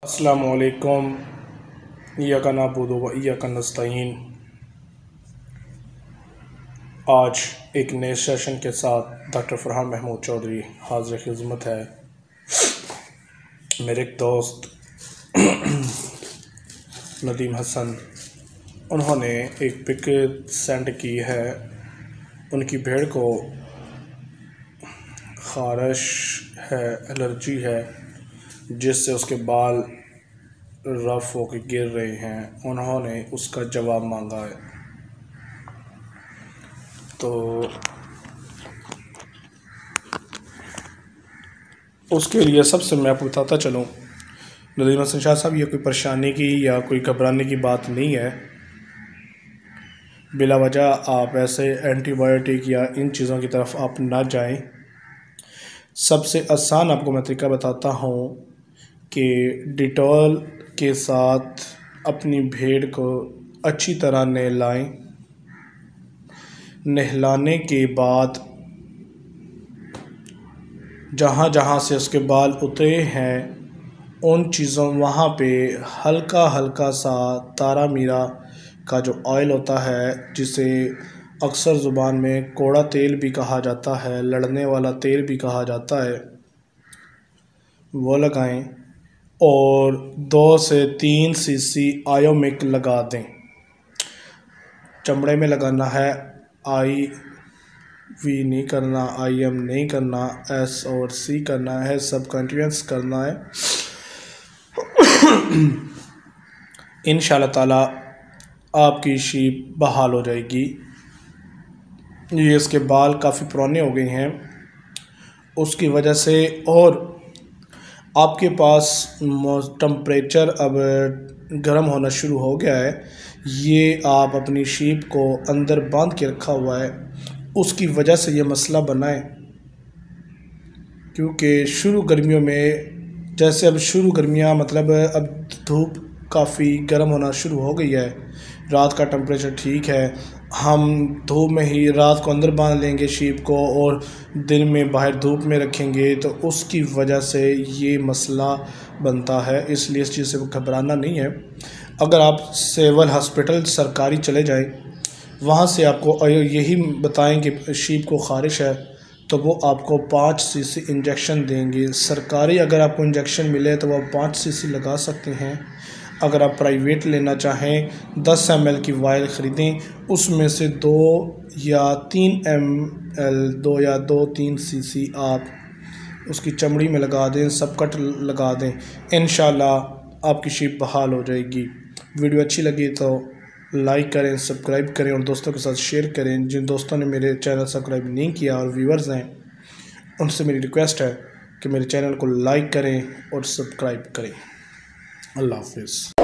अस्सलामुअलैकुम इय्याका नअबुदु व इय्याका नस्तईन। आज एक नए सेशन के साथ डॉक्टर फरहान महमूद चौधरी हाज़िर खिदमत है। मेरे एक दोस्त नदीम हसन, उन्होंने एक पिक सेंड की है। उनकी भेड़ को ख़ारिश है, एलर्जी है, जिससे उसके बाल रफ़ होकर गिर रहे हैं। उन्होंने उसका जवाब मांगा है। तो उसके लिए सबसे मैं आपको बताता चलूँ, नदीम हसन शाह साहब, ये कोई परेशानी की या कोई घबराने की बात नहीं है। बिला वजह आप ऐसे एंटीबायोटिक या इन चीज़ों की तरफ आप ना जाएं। सबसे आसान आपको मैं तरीका बताता हूँ कि डिटॉल के साथ अपनी भेड़ को अच्छी तरह नहलाएं। नहलाने के बाद जहाँ जहाँ से उसके बाल उतरे हैं, उन चीज़ों वहाँ पे हल्का हल्का सा तारा मीरा का जो ऑयल होता है, जिसे अक्सर ज़ुबान में कोड़ा तेल भी कहा जाता है, लड़ने वाला तेल भी कहा जाता है, वो लगाएं और 2 से 3 सीसी आयोमिक लगा दें। चमड़े में लगाना है, IV नहीं करना, IM नहीं करना, S और C करना है, सब कंटिन्यूस करना है। इंशाअल्लाह ताला आपकी शीप बहाल हो जाएगी। ये इसके बाल काफ़ी पुराने हो गए हैं उसकी वजह से, और आपके पास टेम्परेचर अब गर्म होना शुरू हो गया है। ये आप अपनी शीप को अंदर बांध के रखा हुआ है, उसकी वजह से ये मसला बना है। क्योंकि शुरू गर्मियों में, जैसे अब शुरू गर्मियाँ मतलब अब धूप काफ़ी गर्म होना शुरू हो गई है, रात का टेम्परेचर ठीक है, हम धूप में ही रात को अंदर बांध लेंगे शीप को और दिन में बाहर धूप में रखेंगे, तो उसकी वजह से ये मसला बनता है। इसलिए इस चीज़ से घबराना नहीं है। अगर आप सिविल हॉस्पिटल सरकारी चले जाएं, वहाँ से आपको यही बताएं कि शीप को ख़ारिश है, तो वो आपको 5 सीसी इंजेक्शन देंगे। सरकारी अगर आपको इंजेक्शन मिले तो वो 5 सीसी लगा सकते हैं। अगर आप प्राइवेट लेना चाहें, 10 ml की वायल ख़रीदें, उसमें से 2 या 3 ml 2 या 2-3 सीसी आप उसकी चमड़ी में लगा दें, सब कट लगा दें। इंशाल्लाह आपकी शीप बहाल हो जाएगी। वीडियो अच्छी लगी तो लाइक करें, सब्सक्राइब करें और दोस्तों के साथ शेयर करें। जिन दोस्तों ने मेरे चैनल सब्सक्राइब नहीं किया और व्यूवर्स हैं, उनसे मेरी रिक्वेस्ट है कि मेरे चैनल को लाइक करें और सब्सक्राइब करें। अल्लाह हाफ़िज़।